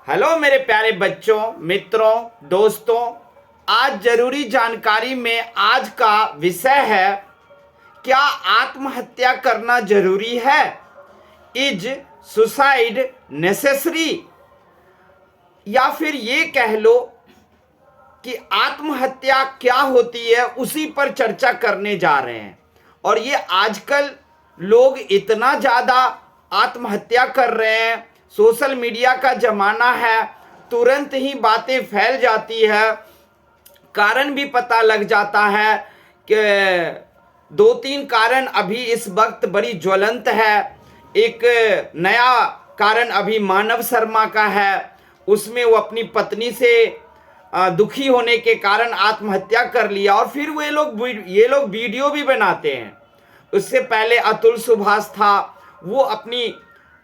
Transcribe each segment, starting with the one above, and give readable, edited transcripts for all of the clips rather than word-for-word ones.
Hello मेरे प्यारे बच्चों, मित्रों, दोस्तों। आज जरूरी जानकारी में आज का विषय है, क्या आत्महत्या करना जरूरी है? Is suicide necessary? या फिर ये कह लो कि आत्महत्या क्या होती है, उसी पर चर्चा करने जा रहे हैं। और ये आजकल लोग इतना ज़्यादा आत्महत्या कर रहे हैं, सोशल मीडिया का ज़माना है, तुरंत ही बातें फैल जाती है, कारण भी पता लग जाता है कि 2-3 कारण अभी इस वक्त बड़ी ज्वलंत है। एक नया कारण अभी मानव शर्मा का है, उसमें वो अपनी पत्नी से दुखी होने के कारण आत्महत्या कर लिया और फिर ये लोग वीडियो भी बनाते हैं। उससे पहले अतुल सुभाष था, वो अपनी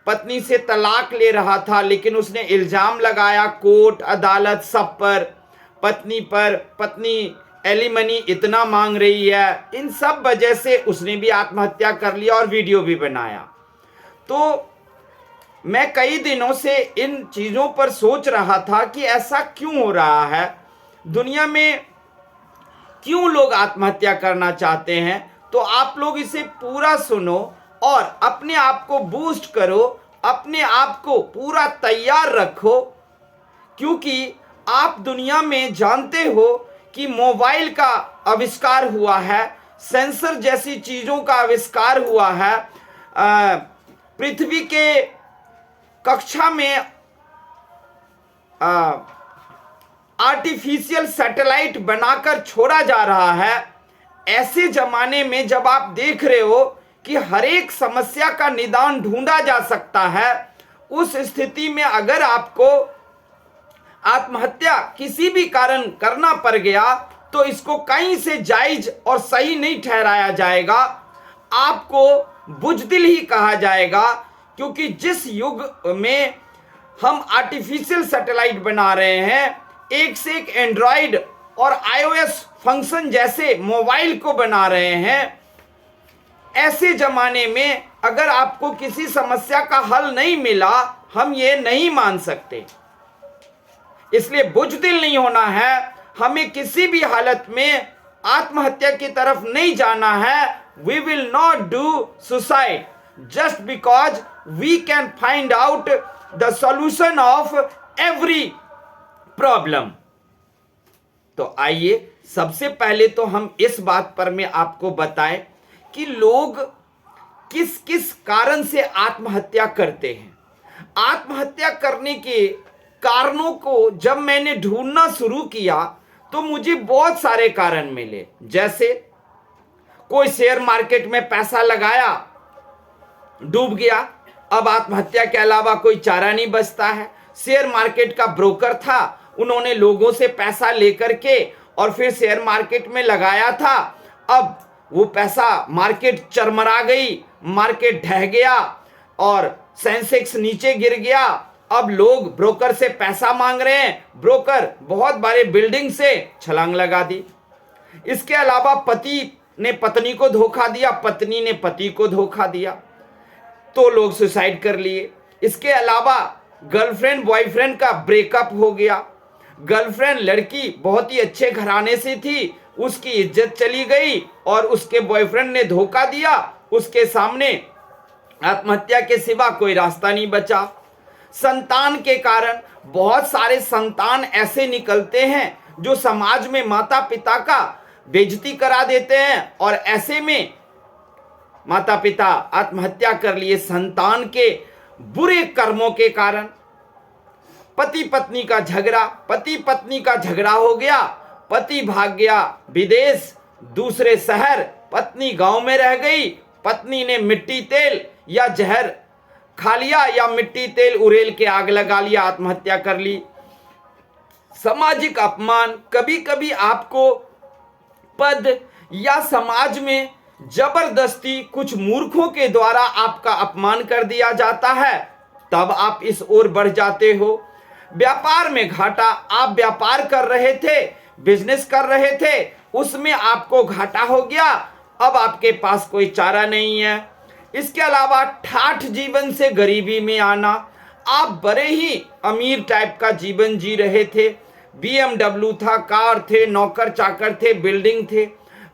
पत्नी से तलाक ले रहा था, लेकिन उसने इल्जाम लगाया कोर्ट अदालत सब पर, पत्नी एलिमनी इतना मांग रही है। इन सब वजह से उसने भी आत्महत्या कर लिया और वीडियो भी बनाया। तो मैं कई दिनों से इन चीज़ों पर सोच रहा था कि ऐसा क्यों हो रहा है, दुनिया में क्यों लोग आत्महत्या करना चाहते हैं। तो आप लोग इसे पूरा सुनो और अपने आप को बूस्ट करो, अपने आप को पूरा तैयार रखो, क्योंकि आप दुनिया में जानते हो कि मोबाइल का आविष्कार हुआ है, सेंसर जैसी चीज़ों का आविष्कार हुआ है, पृथ्वी के कक्षा में आर्टिफिशियल सैटेलाइट बनाकर छोड़ा जा रहा है। ऐसे जमाने में जब आप देख रहे हो कि हर एक समस्या का निदान ढूंढा जा सकता है, उस स्थिति में अगर आपको आत्महत्या किसी भी कारण करना पड़ गया तो इसको कहीं से जायज और सही नहीं ठहराया जाएगा, आपको बुज़दिल ही कहा जाएगा। क्योंकि जिस युग में हम आर्टिफिशियल सैटेलाइट बना रहे हैं, एक से एक एंड्रॉयड और आईओएस फंक्शन जैसे मोबाइल को बना रहे हैं, ऐसे जमाने में अगर आपको किसी समस्या का हल नहीं मिला, हम ये नहीं मान सकते। इसलिए बुज़दिल नहीं होना है, हमें किसी भी हालत में आत्महत्या की तरफ नहीं जाना है। We will not do suicide just because we can find out the solution of every problem। तो आइए सबसे पहले तो हम इस बात पर मैं आपको बताएं कि लोग किस किस कारण से आत्महत्या करते हैं। आत्महत्या करने के कारणों को जब मैंने ढूंढना शुरू किया तो मुझे बहुत सारे कारण मिले। जैसे कोई शेयर मार्केट में पैसा लगाया, डूब गया, अब आत्महत्या के अलावा कोई चारा नहीं बचता है। शेयर मार्केट का ब्रोकर था, उन्होंने लोगों से पैसा लेकर के और फिर शेयर मार्केट में लगाया था। अब वो पैसा, मार्केट चरमरा गई, मार्केट ढह गया और सेंसेक्स नीचे गिर गया। अब लोग ब्रोकर से पैसा मांग रहे हैं, ब्रोकर बहुत बड़े बिल्डिंग से छलांग लगा दी। इसके अलावा पति ने पत्नी को धोखा दिया, पत्नी ने पति को धोखा दिया, तो लोग सुसाइड कर लिए। इसके अलावा गर्लफ्रेंड बॉयफ्रेंड का ब्रेकअप हो गया। गर्लफ्रेंड लड़की बहुत ही अच्छे घराने से थी, उसकी इज्जत चली गई और उसके बॉयफ्रेंड ने धोखा दिया, उसके सामने आत्महत्या के सिवा कोई रास्ता नहीं बचा। संतान के कारण बहुत सारे संतान ऐसे निकलते हैं जो समाज में माता पिता का बेइज्जती करा देते हैं और ऐसे में माता पिता आत्महत्या कर लिए संतान के बुरे कर्मों के कारण। पति पत्नी का झगड़ा हो गया, पति भाग गया विदेश दूसरे शहर, पत्नी गांव में रह गई, पत्नी ने मिट्टी तेल या जहर खा लिया या मिट्टी तेल उड़ेल के आग लगा लिया, आत्महत्या कर ली। सामाजिक अपमान, कभी कभी आपको पद या समाज में जबरदस्ती कुछ मूर्खों के द्वारा आपका अपमान कर दिया जाता है, तब आप इस ओर बढ़ जाते हो। व्यापार में घाटा, आप व्यापार कर रहे थे, बिजनेस कर रहे थे, उसमें आपको घाटा हो गया, अब आपके पास कोई चारा नहीं है। इसके अलावा ठाठ जीवन से गरीबी में आना, आप बड़े ही अमीर टाइप का जीवन जी रहे थे, BMW था, कार थे, नौकर चाकर थे, बिल्डिंग थे।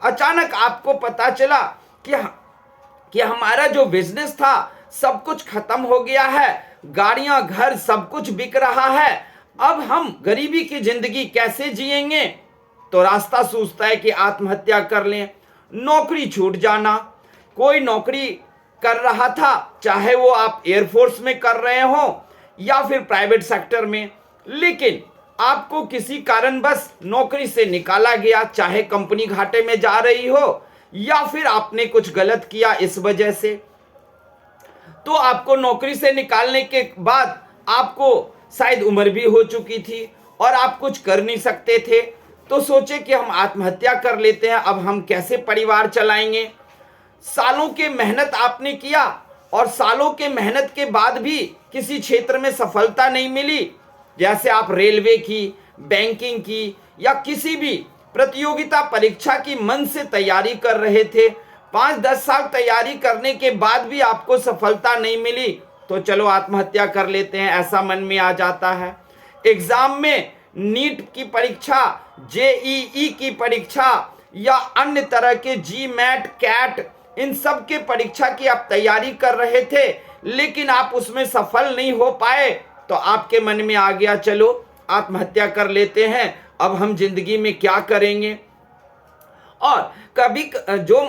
अचानक आपको पता चला कि हमारा जो बिजनेस था सब कुछ खत्म हो गया है, गाड़ियां, घर सब कुछ बिक रहा है, अब हम गरीबी की जिंदगी कैसे जिएंगे? तो रास्ता सूझता है कि आत्महत्या कर लें। नौकरी छूट जाना, कोई नौकरी कर रहा था, चाहे वो आप एयरफोर्स में कर रहे हो या फिर प्राइवेट सेक्टर में, लेकिन आपको किसी कारणवश नौकरी से निकाला गया, चाहे कंपनी घाटे में जा रही हो या फिर आपने कुछ गलत किया इस वजह से। तो आपको नौकरी से निकालने के बाद आपको शायद उम्र भी हो चुकी थी और आप कुछ कर नहीं सकते थे, तो सोचे कि हम आत्महत्या कर लेते हैं, अब हम कैसे परिवार चलाएंगे। सालों के मेहनत आपने किया और सालों के मेहनत के बाद भी किसी क्षेत्र में सफलता नहीं मिली, जैसे आप रेलवे की, बैंकिंग की या किसी भी प्रतियोगिता परीक्षा की मन से तैयारी कर रहे थे, 5-10 साल तैयारी करने के बाद भी आपको सफलता नहीं मिली, तो चलो आत्महत्या कर लेते हैं, ऐसा मन में आ जाता है। एग्जाम में नीट की परीक्षा, JEE की परीक्षा या अन्य तरह के GMAT, CAT, इन सब के परीक्षा की आप तैयारी कर रहे थे, लेकिन आप उसमें सफल नहीं हो पाए, तो आपके मन में आ गया चलो आत्महत्या कर लेते हैं, अब हम जिंदगी में क्या करेंगे। और कभी जो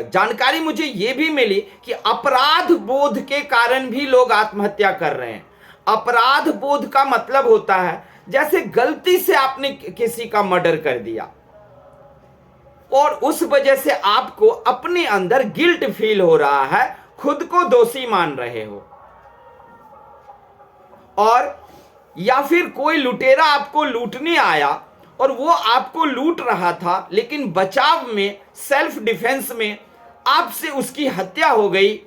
जानकारी मुझे ये भी मिली कि अपराध बोध के कारण भी लोग आत्महत्या कर रहे हैं। अपराध बोध का मतलब होता है जैसे गलती से आपने किसी का मर्डर कर दिया और उस वजह से आपको अपने अंदर गिल्ट फील हो रहा है, खुद को दोषी मान रहे हो। और या फिर कोई लुटेरा आपको लूटने आया और वो आपको लूट रहा था, लेकिन बचाव में, सेल्फ डिफेंस में आपसे उसकी हत्या हो गई,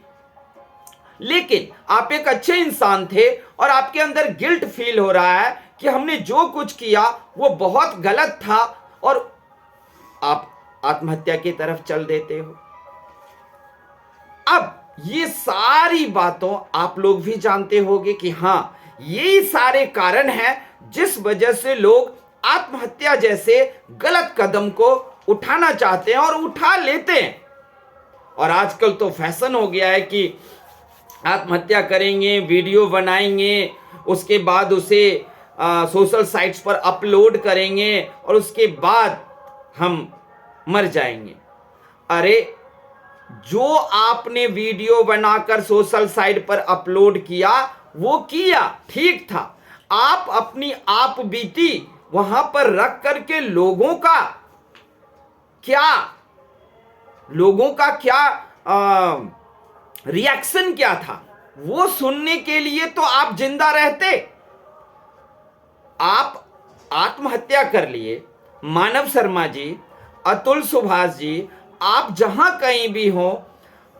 लेकिन आप एक अच्छे इंसान थे और आपके अंदर गिल्ट फील हो रहा है कि हमने जो कुछ किया वो बहुत गलत था, और आप आत्महत्या की तरफ चल देते हो। अब ये सारी बातों आप लोग भी जानते होंगे कि हां, यही सारे कारण हैं जिस वजह से लोग आत्महत्या जैसे गलत कदम को उठाना चाहते हैं और उठा लेते हैं। और आजकल तो फैशन हो गया है कि आत्महत्या करेंगे, वीडियो बनाएंगे, उसके बाद उसे सोशल साइट्स पर अपलोड करेंगे और उसके बाद हम मर जाएंगे। अरे, जो आपने वीडियो बनाकर सोशल साइट पर अपलोड किया वो किया, ठीक था। आप अपनी आप बीती वहां पर रख करके लोगों का क्या रिएक्शन क्या था वो सुनने के लिए तो आप जिंदा रहते। आप आत्महत्या कर लिए, मानव शर्मा जी, अतुल सुभाष जी, आप जहां कहीं भी हो,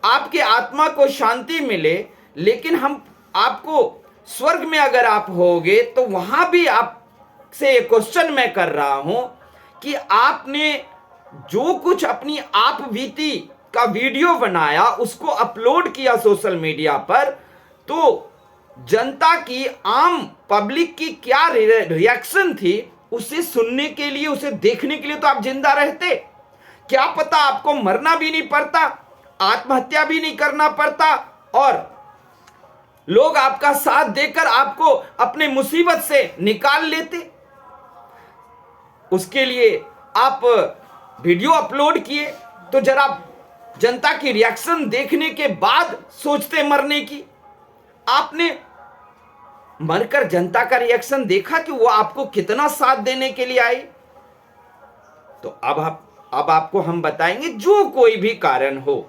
आपके आत्मा को शांति मिले, लेकिन हम आपको स्वर्ग में अगर आप होगे तो वहां भी आपसे एक क्वेश्चन मैं कर रहा हूं कि आपने जो कुछ अपनी आप बीती का वीडियो बनाया, उसको अपलोड किया सोशल मीडिया पर, तो जनता की, आम पब्लिक की क्या रिएक्शन थी उसे सुनने के लिए, उसे देखने के लिए तो आप जिंदा रहते। क्या पता आपको मरना भी नहीं पड़ता, आत्महत्या भी नहीं करना पड़ता और लोग आपका साथ देकर आपको अपने मुसीबत से निकाल लेते। उसके लिए आप वीडियो अपलोड किए तो जरा जनता की रिएक्शन देखने के बाद सोचते मरने की। आपने मरकर जनता का रिएक्शन देखा कि वो आपको कितना साथ देने के लिए आई। तो अब आपको हम बताएंगे, जो कोई भी कारण हो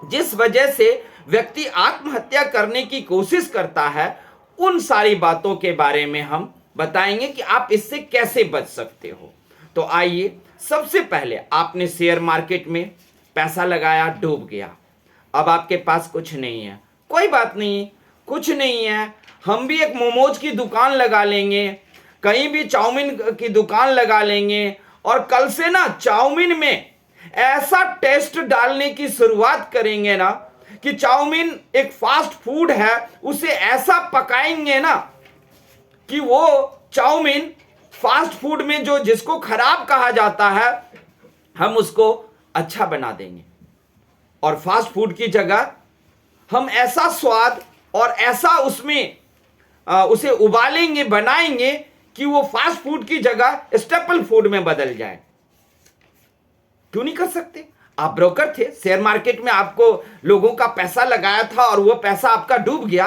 जिस वजह से व्यक्ति आत्महत्या करने की कोशिश करता है, उन सारी बातों के बारे में हम बताएंगे कि आप इससे कैसे बच सकते हो। तो आइए, सबसे पहले आपने शेयर मार्केट में पैसा लगाया, डूब गया, अब आपके पास कुछ नहीं है। कोई बात नहीं, कुछ नहीं है, हम भी एक मोमोज की दुकान लगा लेंगे, कहीं भी चाउमीन की दुकान लगा लेंगे और कल से ना चाउमीन में ऐसा टेस्ट डालने की शुरुआत करेंगे ना कि चाउमीन एक फास्ट फूड है, उसे ऐसा पकाएंगे ना कि वो चाउमीन फास्ट फूड में जो जिसको खराब कहा जाता है, हम उसको अच्छा बना देंगे। और फास्ट फूड की जगह हम ऐसा स्वाद और ऐसा उसमें उसे उबालेंगे, बनाएंगे कि वो फास्ट फूड की जगह स्टेपल फूड में बदल जाए। क्यों नहीं कर सकते? आप ब्रोकर थे, शेयर मार्केट में आपको लोगों का पैसा लगाया था और वो पैसा आपका डूब गया।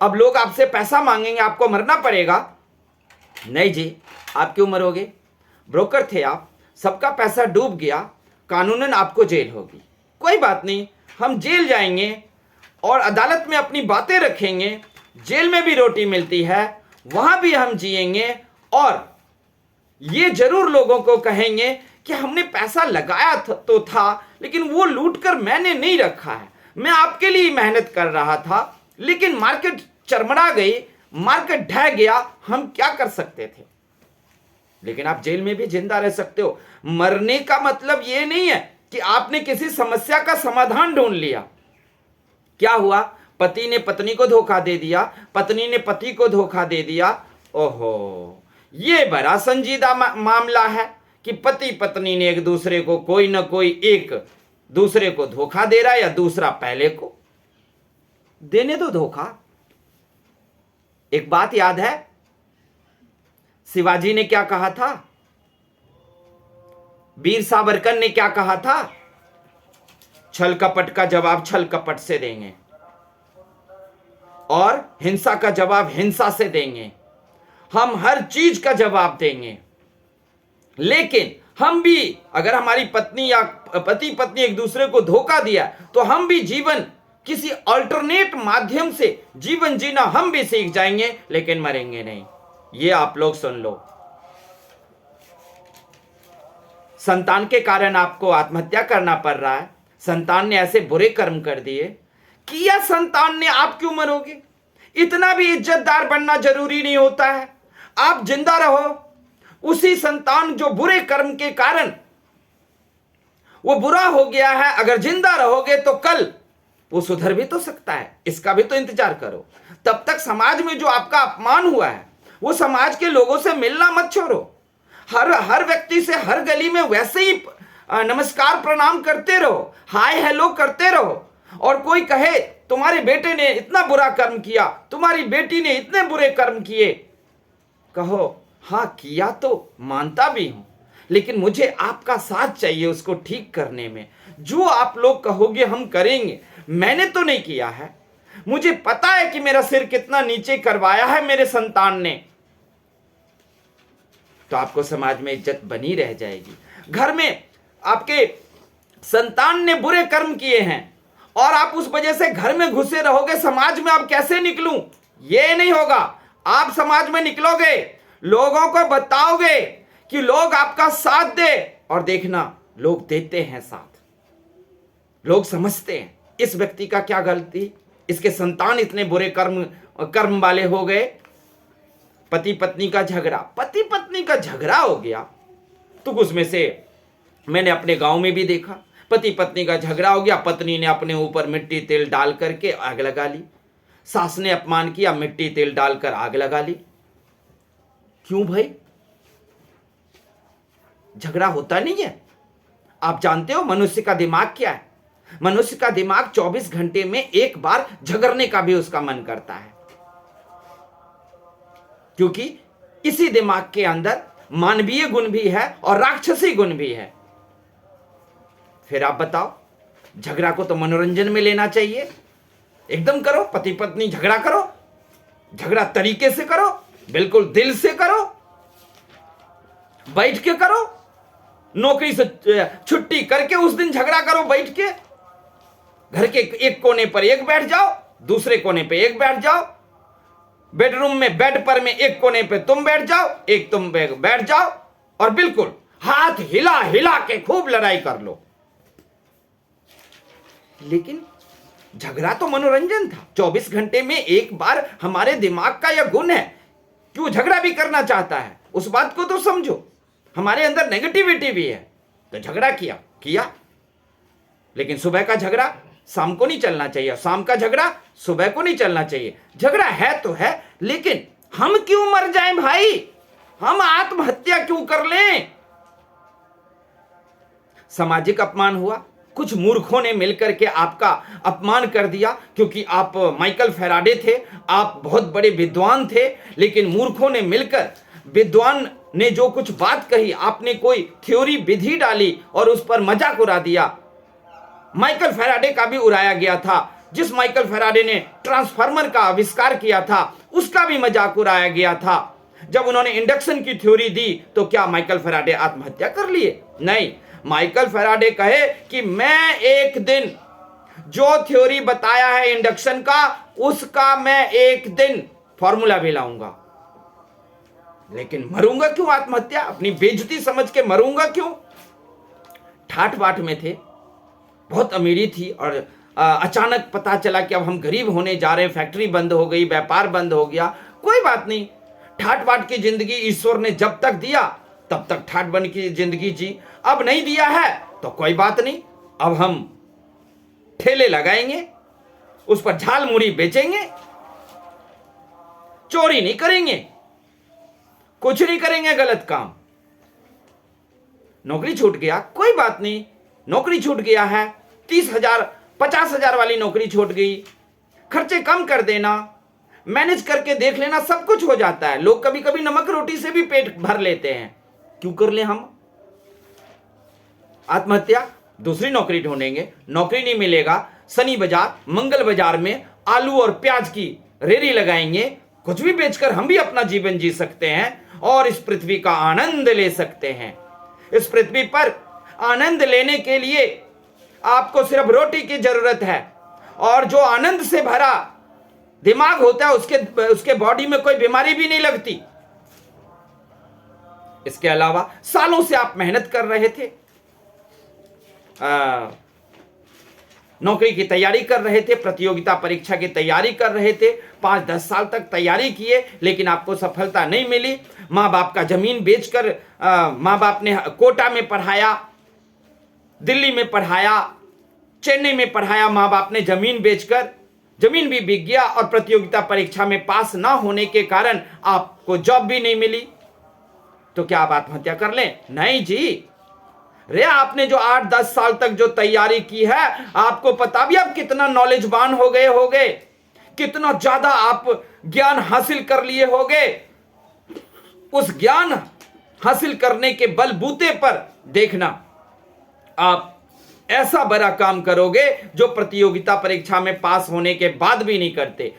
अब लोग आपसे पैसा मांगेंगे, आपको मरना पड़ेगा? नहीं जी, आप क्यों मरोगे? ब्रोकर थे आप, सबका पैसा डूब गया, कानूनन आपको जेल होगी। कोई बात नहीं, हम जेल जाएंगे और अदालत में अपनी बातें रखेंगे। जेल में भी रोटी मिलती है, वहां भी हम जिएंगे और ये जरूर लोगों को कहेंगे कि हमने पैसा लगाया तो था, लेकिन वो लूट कर मैंने नहीं रखा है, मैं आपके लिए मेहनत कर रहा था, लेकिन मार्केट चरमरा गई, मार्केट ढह गया, हम क्या कर सकते थे? लेकिन आप जेल में भी जिंदा रह सकते हो। मरने का मतलब ये नहीं है कि आपने किसी समस्या का समाधान ढूंढ लिया। क्या हुआ? पति ने पत्नी को धोखा दे दिया, पत्नी ने पति को धोखा दे दिया। ओहो, ये बड़ा संजीदा मामला है कि पति पत्नी ने एक दूसरे को, कोई ना कोई एक दूसरे को धोखा दे रहा है, या दूसरा पहले को। देने दो धोखा। एक बात याद है, शिवाजी ने क्या कहा था? वीर सावरकर ने क्या कहा था? छल कपट का जवाब छल कपट से देंगे और हिंसा का जवाब हिंसा से देंगे। हम हर चीज का जवाब देंगे, लेकिन हम भी, अगर हमारी पत्नी या पति पत्नी एक दूसरे को धोखा दिया, तो हम भी जीवन किसी अल्टरनेट माध्यम से जीवन जीना हम भी सीख जाएंगे, लेकिन मरेंगे नहीं। ये आप लोग सुन लो। संतान के कारण आपको आत्महत्या करना पड़ रहा है, संतान ने ऐसे बुरे कर्म कर दिए, किया संतान ने, आप क्यों मरोगे? इतना भी इज्जतदार बनना जरूरी नहीं होता है। आप जिंदा रहो। उसी संतान जो बुरे कर्म के कारण वो बुरा हो गया है, अगर जिंदा रहोगे तो कल वो सुधर भी तो सकता है, इसका भी तो इंतजार करो। तब तक समाज में जो आपका अपमान हुआ है, वो समाज के लोगों से मिलना मत छोड़ो। हर व्यक्ति से हर गली में वैसे ही नमस्कार प्रणाम करते रहो, हाय हेलो करते रहो। और कोई कहे तुम्हारे बेटे ने इतना बुरा कर्म किया, तुम्हारी बेटी ने इतने बुरे कर्म किए, कहो हाँ किया तो मानता भी हूं, लेकिन मुझे आपका साथ चाहिए उसको ठीक करने में। जो आप लोग कहोगे हम करेंगे। मैंने तो नहीं किया है, मुझे पता है कि मेरा सिर कितना नीचे करवाया है मेरे संतान ने। तो आपको समाज में इज्जत बनी रह जाएगी। घर में आपके संतान ने बुरे कर्म किए हैं और आप उस वजह से घर में घुसे रहोगे, समाज में आप कैसे निकलूं? ये नहीं होगा। आप समाज में निकलोगे, लोगों को बताओगे कि लोग आपका साथ दे, और देखना लोग देते हैं साथ। लोग समझते हैं इस व्यक्ति का क्या गलती, इसके संतान इतने बुरे कर्म वाले हो गए। पति पत्नी का झगड़ा हो गया, तो उसमें से मैंने अपने गांव में भी देखा, पति पत्नी का झगड़ा हो गया, पत्नी ने अपने ऊपर मिट्टी तेल डाल करके आग लगा ली, सास ने अपमान किया, मिट्टी तेल डालकर आग लगा ली। क्यों भाई? झगड़ा होता नहीं है? आप जानते हो मनुष्य का दिमाग क्या है? मनुष्य का दिमाग 24 घंटे में एक बार झगड़ने का भी उसका मन करता है, क्योंकि इसी दिमाग के अंदर मानवीय गुण भी है और राक्षसी गुण भी है। फिर आप बताओ, झगड़ा को तो मनोरंजन में लेना चाहिए। एकदम करो, पति पत्नी झगड़ा करो, झगड़ा तरीके से करो, बिल्कुल दिल से करो, बैठ के करो, नौकरी से छुट्टी करके उस दिन झगड़ा करो बैठ के। घर के एक कोने पर एक बैठ जाओ, दूसरे कोने पे एक बैठ जाओ, बेडरूम में बेड पर में एक कोने पे तुम बैठ जाओ, एक तुम बैठ जाओ, और बिल्कुल हाथ हिला हिला के खूब लड़ाई कर लो। लेकिन झगड़ा तो मनोरंजन था। 24 घंटे में एक बार हमारे दिमाग का यह गुण है कि वो झगड़ा भी करना चाहता है। उस बात को तो समझो, हमारे अंदर नेगेटिविटी भी है, तो झगड़ा किया। लेकिन सुबह का झगड़ा शाम को नहीं चलना चाहिए, शाम का झगड़ा सुबह को नहीं चलना चाहिए। झगड़ा है तो है, लेकिन हम क्यों मर जाएं भाई? हम आत्महत्या क्यों कर लें? सामाजिक अपमान हुआ, कुछ मूर्खों ने मिलकर के आपका अपमान कर दिया, क्योंकि आप माइकल फैराडे थे, आप बहुत बड़े विद्वान थे, लेकिन मूर्खों ने मिलकर, विद्वान ने जो कुछ बात कही, आपने कोई थ्योरी विधि डाली और उस पर मजाक उड़ा दिया। माइकल फैराडे का भी उड़ाया गया था। जिस माइकल फैराडे ने ट्रांसफार्मर का आविष्कार किया था, उसका भी मजाक उड़ाया गया था। जब उन्होंने इंडक्शन की थ्योरी दी तो क्या माइकल फैराडे आत्महत्या कर लिए? नहीं। माइकल फैराडे कहे कि मैं एक दिन जो थ्योरी बताया है इंडक्शन का, उसका मैं एक दिन फॉर्मूला भी लाऊंगा। लेकिन मरूंगा क्यों आत्महत्या? अपनी बेइज्जती समझ के मरूंगा क्यों? ठाठ बाट में थे, बहुत अमीरी थी, और अचानक पता चला कि अब हम गरीब होने जा रहे हैं, फैक्ट्री बंद हो गई, व्यापार बंद हो गया। कोई बात नहीं, ठाठ बाट की जिंदगी ईश्वर ने जब तक दिया तब तक ठाठ बन की जिंदगी जी। अब नहीं दिया है तो कोई बात नहीं, अब हम ठेले लगाएंगे, उस पर झाल मुड़ी बेचेंगे, चोरी नहीं करेंगे, कुछ नहीं करेंगे गलत काम। नौकरी छूट गया, कोई बात नहीं, नौकरी छूट गया है, 30,000 50,000 वाली नौकरी छूट गई, खर्चे कम कर देना, मैनेज करके देख लेना, सब कुछ हो जाता है। लोग कभी कभी नमक रोटी से भी पेट भर लेते हैं, क्यों कर ले हम आत्महत्या? दूसरी नौकरी ढूंढेंगे, नौकरी नहीं मिलेगा, शनि बाजार मंगल बाजार में आलू और प्याज की रेरी लगाएंगे, कुछ भी बेचकर हम भी अपना जीवन जी सकते हैं और इस पृथ्वी का आनंद ले सकते हैं। इस पृथ्वी पर आनंद लेने के लिए आपको सिर्फ रोटी की जरूरत है, और जो आनंद से भरा दिमाग होता है उसके बॉडी में कोई बीमारी भी नहीं लगती। इसके अलावा सालों से आप मेहनत कर रहे थे, नौकरी की तैयारी कर रहे थे, प्रतियोगिता परीक्षा की तैयारी कर रहे थे, 5-10 साल तक तैयारी किए, लेकिन आपको सफलता नहीं मिली। माँ बाप का जमीन बेचकर माँ बाप ने कोटा में पढ़ाया, दिल्ली में पढ़ाया, चेन्नई में पढ़ाया, माँ बाप ने जमीन बेचकर, जमीन भी बिक गया, और प्रतियोगिता परीक्षा में पास ना होने के कारण आपको जॉब भी नहीं मिली। तो क्या आप आत्महत्या कर लें? नहीं जी। रे आपने जो 8-10 साल तक जो तैयारी की है, आपको पता भी आप कितना नॉलेजवान हो गए, कितना ज्यादा आप ज्ञान हासिल कर लिए होगे। उस ज्ञान हासिल करने के बलबूते पर देखना, आप ऐसा बड़ा काम करोगे जो प्रतियोगिता परीक्षा में पास होने के बाद भी नहीं करते।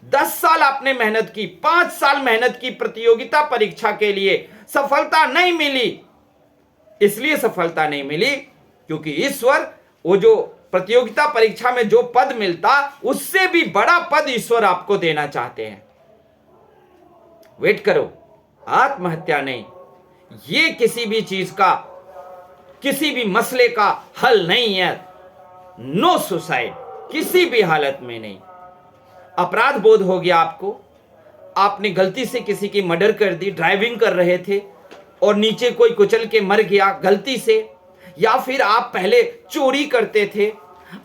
10 साल आपने मेहनत की, 5 साल मेहनत की प्रतियोगिता परीक्षा के लिए, सफलता नहीं मिली। इसलिए सफलता नहीं मिली क्योंकि ईश्वर, वो जो प्रतियोगिता परीक्षा में जो पद मिलता, उससे भी बड़ा पद ईश्वर आपको देना चाहते हैं। वेट करो, आत्महत्या नहीं। ये किसी भी चीज का, किसी भी मसले का हल नहीं है। नो सुसाइड, किसी भी हालत में नहीं। अपराध बोध हो गया आपको, आपने गलती से किसी की मर्डर कर दी, ड्राइविंग कर रहे थे और नीचे कोई कुचल के मर गया गलती से, या फिर आप पहले चोरी करते थे,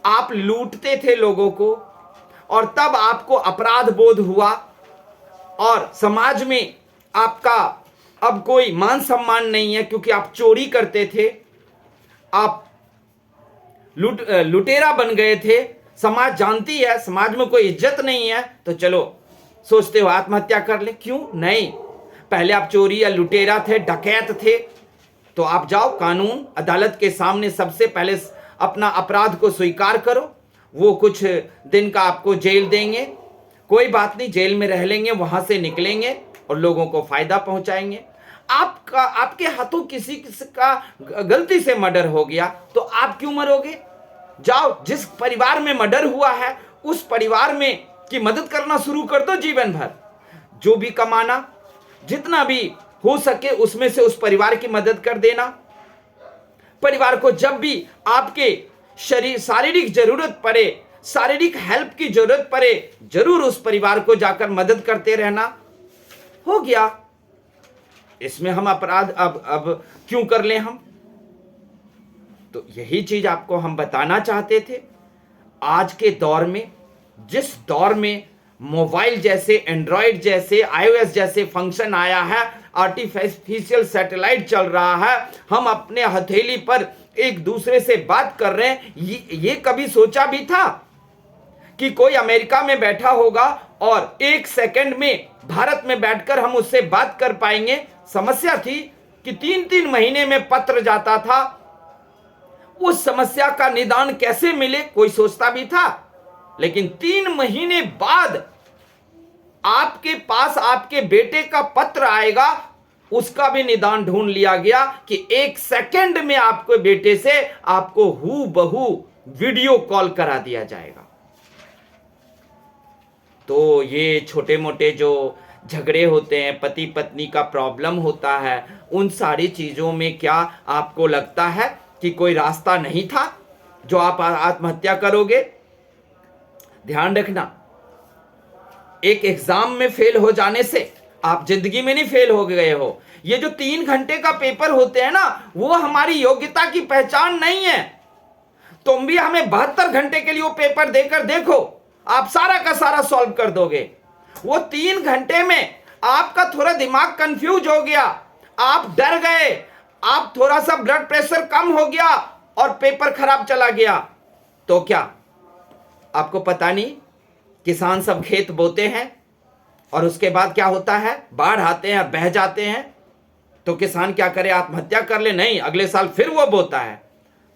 आप लूटते थे लोगों को, और तब आपको अपराध बोध हुआ और समाज में आपका अब कोई मान सम्मान नहीं है क्योंकि आप चोरी करते थे, आप लुटेरा बन गए थे, समाज जानती है, समाज में कोई इज्जत नहीं है, तो चलो सोचते हो आत्महत्या कर ले। क्यों नहीं? पहले आप चोरी या लुटेरा थे, डकैत थे, तो आप जाओ कानून अदालत के सामने, सबसे पहले अपना अपराध को स्वीकार करो। वो कुछ दिन का आपको जेल देंगे, कोई बात नहीं, जेल में रह लेंगे, वहां से निकलेंगे और लोगों को फायदा पहुंचाएंगे। आपके हाथों किसी का गलती से मर्डर हो गया तो आप क्यों मरोगे? जाओ, जिस परिवार में मर्डर हुआ है उस परिवार में की मदद करना शुरू कर दो जीवन भर। जो भी कमाना, जितना भी हो सके उसमें से उस परिवार की मदद कर देना। परिवार को जब भी आपके शारीरिक जरूरत पड़े, शारीरिक हेल्प की जरूरत पड़े, जरूर उस परिवार को जाकर मदद करते रहना। हो गया, इसमें हम अपराध अब क्यों कर लें हम? तो यही चीज आपको हम बताना चाहते थे। आज के दौर में, जिस दौर में मोबाइल जैसे, एंड्रॉयड जैसे, आईओएस जैसे फंक्शन आया है, आर्टिफिशियल सैटेलाइट चल रहा है, हम अपने हथेली पर एक दूसरे से बात कर रहे हैं, ये कभी सोचा भी था कि कोई अमेरिका में बैठा होगा और 1 सेकंड में भारत में बैठकर हम उससे बात कर पाएंगे? समस्या थी कि 3-3 महीने में पत्र जाता था। उस समस्या का निदान कैसे मिले, कोई सोचता भी था? लेकिन 3 महीने बाद आपके पास आपके बेटे का पत्र आएगा, उसका भी निदान ढूंढ लिया गया कि 1 सेकंड में आपके बेटे से आपको हूबहू वीडियो कॉल करा दिया जाएगा। तो ये छोटे मोटे जो झगड़े होते हैं, पति पत्नी का प्रॉब्लम होता है, उन सारी चीजों में क्या आपको लगता है कि कोई रास्ता नहीं था जो आप आत्महत्या करोगे? ध्यान रखना, एक एग्जाम में फेल हो जाने से आप जिंदगी में नहीं फेल हो गए हो। ये जो 3 घंटे का पेपर होते हैं ना, वो हमारी योग्यता की पहचान नहीं है। तुम भी हमें 72 घंटे के लिए वो पेपर देकर देखो, आप सारा का सारा सॉल्व कर दोगे। वो 3 घंटे में आपका थोड़ा दिमाग कंफ्यूज हो गया, आप डर गए, आप थोड़ा सा ब्लड प्रेशर कम हो गया और पेपर खराब चला गया, तो क्या आपको पता नहीं? किसान सब खेत बोते हैं और उसके बाद क्या होता है, बाढ़ आते हैं, बह जाते हैं, तो किसान क्या करे, आत्महत्या कर ले? नहीं, अगले साल फिर वो बोता है।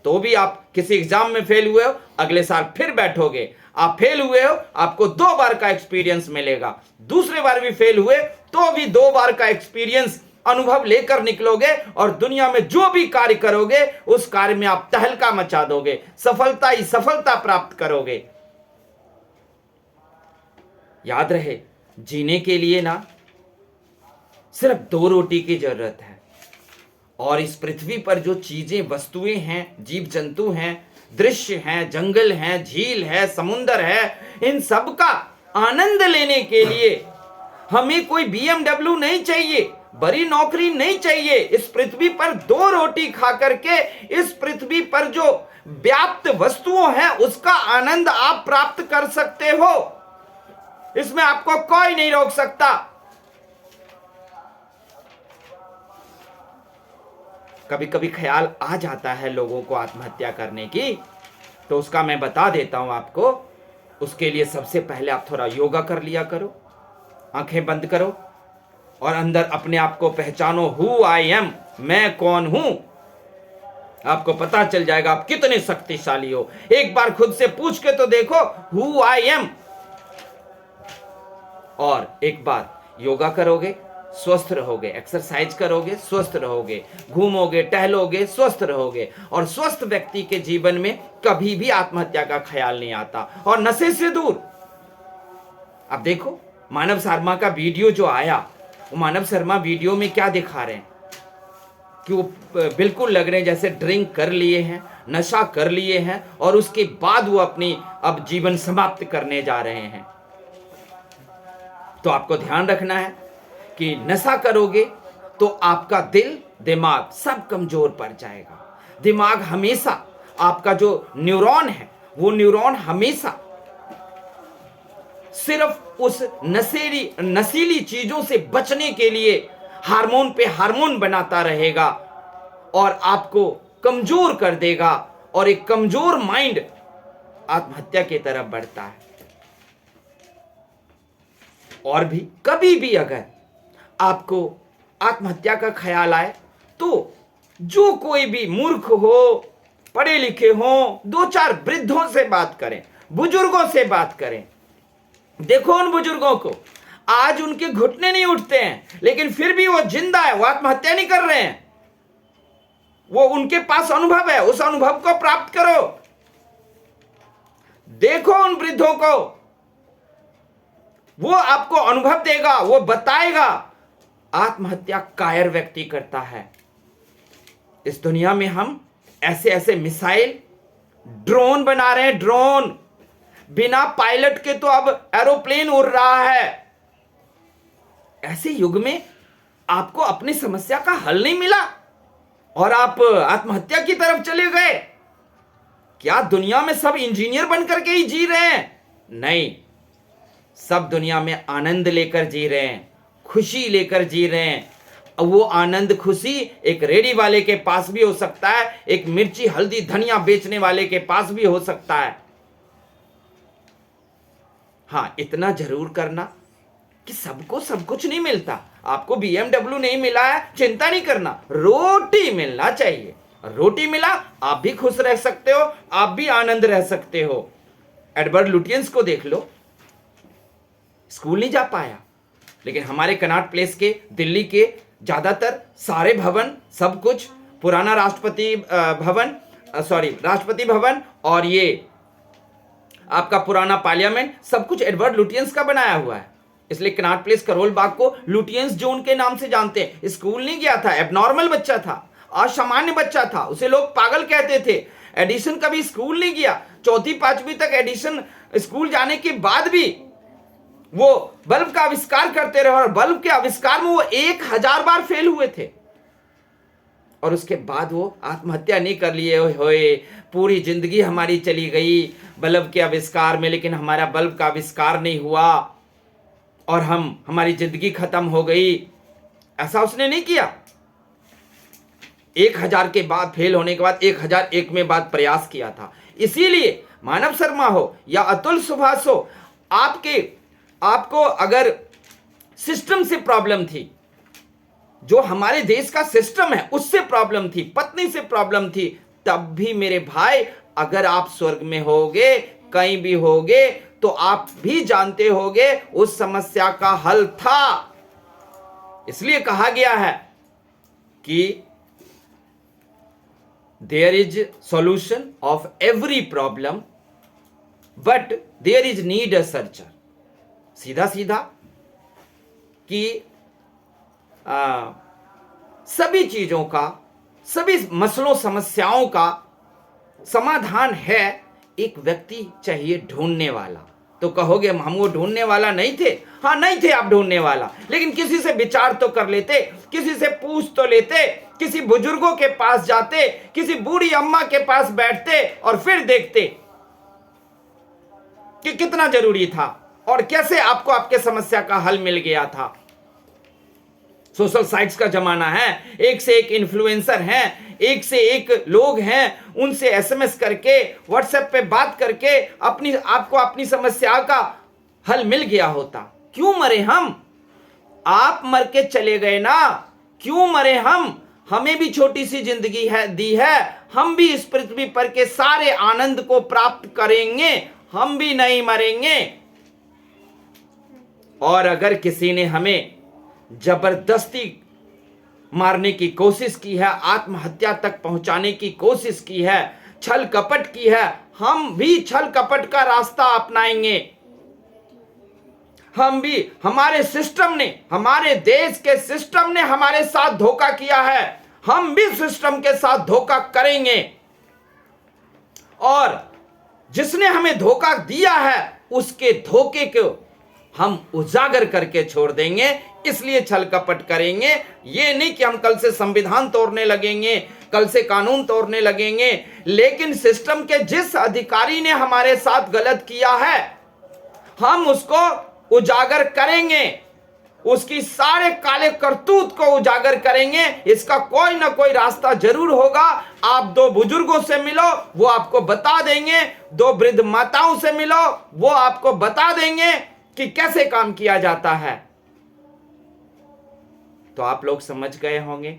तो भी आप किसी एग्जाम में फेल हुए हो, अगले साल फिर बैठोगे, आप फेल हुए हो, आपको 2 बार का एक्सपीरियंस मिलेगा, दूसरे बार भी फेल हुए तो भी 2 बार का एक्सपीरियंस अनुभव लेकर निकलोगे और दुनिया में जो भी कार्य करोगे उस कार्य में आप तहलका मचा दोगे, सफलता ही सफलता प्राप्त करोगे। याद रहे, जीने के लिए ना सिर्फ 2 रोटी की जरूरत है, और इस पृथ्वी पर जो चीजें, वस्तुएं हैं, जीव जंतु हैं, दृश्य हैं, जंगल हैं, झील है, समुंदर है, इन सब का आनंद लेने के लिए हमें कोई BMW नहीं चाहिए, बड़ी नौकरी नहीं चाहिए। इस पृथ्वी पर 2 रोटी खा करके इस पृथ्वी पर जो व्याप्त वस्तुओं हैं उसका आनंद आप प्राप्त कर सकते हो, इसमें आपको कोई नहीं रोक सकता। कभी कभी ख्याल आ जाता है लोगों को आत्महत्या करने की, तो उसका मैं बता देता हूं आपको। उसके लिए सबसे पहले आप थोड़ा योगा कर लिया करो, आंखें बंद करो और अंदर अपने आप को पहचानो, हु आई एम, मैं कौन हूं। आपको पता चल जाएगा आप कितने शक्तिशाली हो। एक बार खुद से पूछ के तो देखो, हु आई एम। और एक बार योगा करोगे, स्वस्थ रहोगे, एक्सरसाइज करोगे, स्वस्थ रहोगे, घूमोगे, टहलोगे, स्वस्थ रहोगे। और स्वस्थ व्यक्ति के जीवन में कभी भी आत्महत्या का ख्याल नहीं आता, और नशे से दूर। अब देखो, मानव शर्मा का वीडियो जो आया, वो मानव शर्मा वीडियो में क्या दिखा रहे हैं कि वो बिल्कुल लग रहे हैं जैसे ड्रिंक कर लिए हैं, नशा कर लिए हैं, और उसके बाद वो अपनी अब जीवन समाप्त करने जा रहे हैं। तो आपको ध्यान रखना है कि नशा करोगे तो आपका दिल, दिमाग सब कमजोर पड़ जाएगा। दिमाग हमेशा, आपका जो न्यूरॉन है, वो न्यूरॉन हमेशा सिर्फ उस नशीली चीजों से बचने के लिए हार्मोन पे हार्मोन बनाता रहेगा और आपको कमजोर कर देगा, और एक कमजोर माइंड आत्महत्या की तरफ बढ़ता है। और भी कभी भी अगर आपको आत्महत्या का ख्याल आए तो जो कोई भी मूर्ख हो, पढ़े लिखे हो, 2-4 वृद्धों से बात करें, बुजुर्गों से बात करें। देखो उन बुजुर्गों को, आज उनके घुटने नहीं उठते हैं, लेकिन फिर भी वो जिंदा है, वो आत्महत्या नहीं कर रहे हैं। वो, उनके पास अनुभव है, उस अनुभव को प्राप्त करो। देखो उन वृद्धों को, वो आपको अनुभव देगा, वो बताएगा। आत्महत्या कायर व्यक्ति करता है। इस दुनिया में हम ऐसे ऐसे मिसाइल, ड्रोन बना रहे हैं, ड्रोन बिना पायलट के तो अब एरोप्लेन उड़ रहा है। ऐसे युग में आपको अपनी समस्या का हल नहीं मिला और आप आत्महत्या की तरफ चले गए। क्या दुनिया में सब इंजीनियर बनकर के ही जी रहे हैं? नहीं, सब दुनिया में आनंद लेकर जी रहे हैं, खुशी लेकर जी रहे हैं। वो आनंद खुशी एक रेडी वाले के पास भी हो सकता है, एक मिर्ची हल्दी धनिया बेचने वाले के पास भी हो सकता है। हाँ, इतना जरूर करना कि सबको सब कुछ नहीं मिलता। आपको BMW नहीं मिला है, चिंता नहीं करना, रोटी मिलना चाहिए। रोटी मिला, आप भी खुश रह सकते हो, आप भी आनंद रह सकते हो। एडवर्ड लुटियंस को देख लो, स्कूल नहीं जा पाया, लेकिन हमारे कनॉट प्लेस के दिल्ली के ज्यादातर सारे भवन, सब कुछ पुराना राष्ट्रपति भवन और ये आपका पुराना पार्लियामेंट, सब कुछ एडवर्ड लुटियंस का बनाया हुआ है। इसलिए कनॉट प्लेस करोल बाग को लुटियंस जोन के नाम से जानते हैं। स्कूल नहीं गया था, एबनॉर्मल बच्चा था, असामान्य बच्चा था, उसे लोग पागल कहते थे। एडिशन कभी स्कूल नहीं गया, चौथी पांचवी तक एडिशन स्कूल जाने के बाद भी वो बल्ब का आविष्कार करते रहे और बल्ब के आविष्कार में वो 1000 बार फेल हुए थे। और उसके बाद वो आत्महत्या नहीं कर लिए हुए, पूरी जिंदगी हमारी चली गई बल्ब के आविष्कार में, लेकिन हमारा बल्ब का आविष्कार नहीं हुआ और हमारी जिंदगी खत्म हो गई। ऐसा उसने नहीं किया। 1000 के बाद फेल होने के बाद 1001 में बाद प्रयास किया था। इसीलिए मानव शर्मा हो या अतुल सुभाष हो, आपको अगर सिस्टम से प्रॉब्लम थी, जो हमारे देश का सिस्टम है उससे प्रॉब्लम थी, पत्नी से प्रॉब्लम थी, तब भी मेरे भाई अगर आप स्वर्ग में होगे, कहीं भी होगे, तो आप भी जानते होगे उस समस्या का हल था। इसलिए कहा गया है कि there is solution of every problem but there is need a searcher. सीधा सीधा कि सभी चीजों का, सभी मसलों समस्याओं का समाधान है, एक व्यक्ति चाहिए ढूंढने वाला। तो कहोगे हम वो ढूंढने वाला नहीं थे। हाँ, नहीं थे आप ढूंढने वाला, लेकिन किसी से विचार तो कर लेते, किसी से पूछ तो लेते, किसी बुजुर्गों के पास जाते, किसी बूढ़ी अम्मा के पास बैठते और फिर देखते कि कितना जरूरी था और कैसे आपको आपके समस्या का हल मिल गया था। सोशल साइट्स का जमाना है, एक से एक इन्फ्लुएंसर हैं, एक से एक लोग हैं, उनसे एसएमएस करके, व्हाट्सएप पे बात करके आपको अपनी समस्या का हल मिल गया होता। क्यों मरे हम? आप मर के चले गए ना, क्यों मरे हम? हमें भी छोटी सी जिंदगी दी है, हम भी इस पृथ्वी पर के सारे आनंद को प्राप्त करेंगे, हम भी नहीं मरेंगे। और अगर किसी ने हमें जबरदस्ती मारने की कोशिश की है, आत्महत्या तक पहुंचाने की कोशिश की है, छल कपट की है, हम भी छल कपट का रास्ता अपनाएंगे। हम भी, हमारे सिस्टम ने, हमारे देश के सिस्टम ने हमारे साथ धोखा किया है, हम भी सिस्टम के साथ धोखा करेंगे। और जिसने हमें धोखा दिया है उसके धोखे को हम उजागर करके छोड़ देंगे। इसलिए छल कपट करेंगे। ये नहीं कि हम कल से संविधान तोड़ने लगेंगे, कल से कानून तोड़ने लगेंगे, लेकिन सिस्टम के जिस अधिकारी ने हमारे साथ गलत किया है हम उसको उजागर करेंगे, उसकी सारे काले करतूत को उजागर करेंगे। इसका कोई ना कोई रास्ता जरूर होगा। आप दो बुजुर्गों से मिलो, वो आपको बता देंगे, दो वृद्ध माताओं से मिलो, वो आपको बता देंगे कि कैसे काम किया जाता है। तो आप लोग समझ गए होंगे,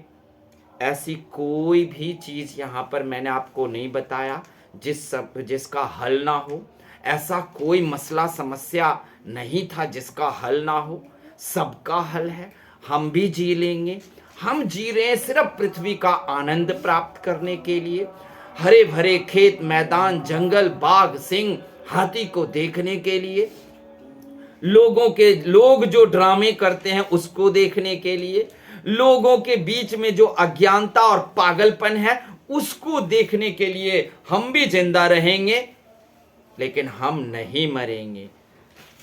ऐसी कोई भी चीज यहां पर मैंने आपको नहीं बताया जिसका हल ना हो। ऐसा कोई मसला समस्या नहीं था जिसका हल ना हो, सबका हल है। हम भी जी लेंगे। हम जी रहे हैं सिर्फ पृथ्वी का आनंद प्राप्त करने के लिए, हरे भरे खेत मैदान जंगल बाघ सिंह हाथी को देखने के लिए, लोग जो ड्रामे करते हैं उसको देखने के लिए, लोगों के बीच में जो अज्ञानता और पागलपन है उसको देखने के लिए हम भी जिंदा रहेंगे, लेकिन हम नहीं मरेंगे।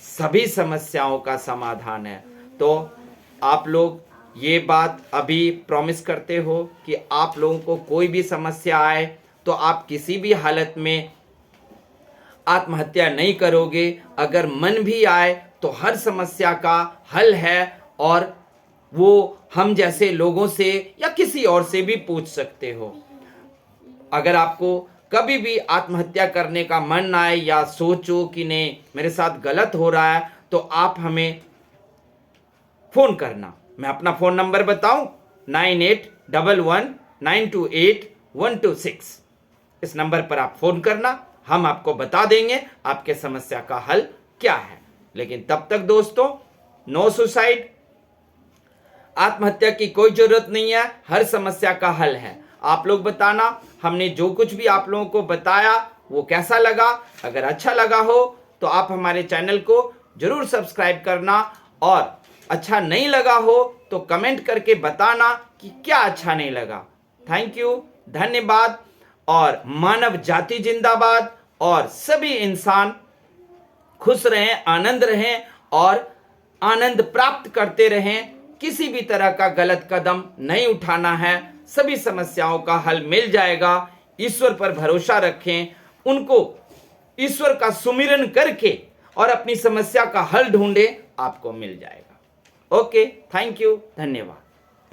सभी समस्याओं का समाधान है। तो आप लोग ये बात अभी प्रॉमिस करते हो कि आप लोगों को कोई भी समस्या आए तो आप किसी भी हालत में आत्महत्या नहीं करोगे। अगर मन भी आए तो हर समस्या का हल है, और वो हम जैसे लोगों से या किसी और से भी पूछ सकते हो। अगर आपको कभी भी आत्महत्या करने का मन आए या सोचो कि नहीं मेरे साथ गलत हो रहा है, तो आप हमें फोन करना। मैं अपना फोन नंबर बताऊं, 9811928126। इस नंबर पर आप फोन करना, हम आपको बता देंगे आपके समस्या का हल क्या है। लेकिन तब तक दोस्तों, नो सुसाइड, आत्महत्या की कोई जरूरत नहीं है, हर समस्या का हल है। आप लोग बताना हमने जो कुछ भी आप लोगों को बताया वो कैसा लगा। अगर अच्छा लगा हो तो आप हमारे चैनल को जरूर सब्सक्राइब करना, और अच्छा नहीं लगा हो तो कमेंट करके बताना कि क्या अच्छा नहीं लगा। थैंक यू, धन्यवाद। और मानव जाति जिंदाबाद, और सभी इंसान खुश रहें, आनंद रहें और आनंद प्राप्त करते रहें। किसी भी तरह का गलत कदम नहीं उठाना है, सभी समस्याओं का हल मिल जाएगा। ईश्वर पर भरोसा रखें, उनको ईश्वर का सुमिरन करके और अपनी समस्या का हल ढूंढें, आपको मिल जाएगा। ओके, थैंक यू, धन्यवाद।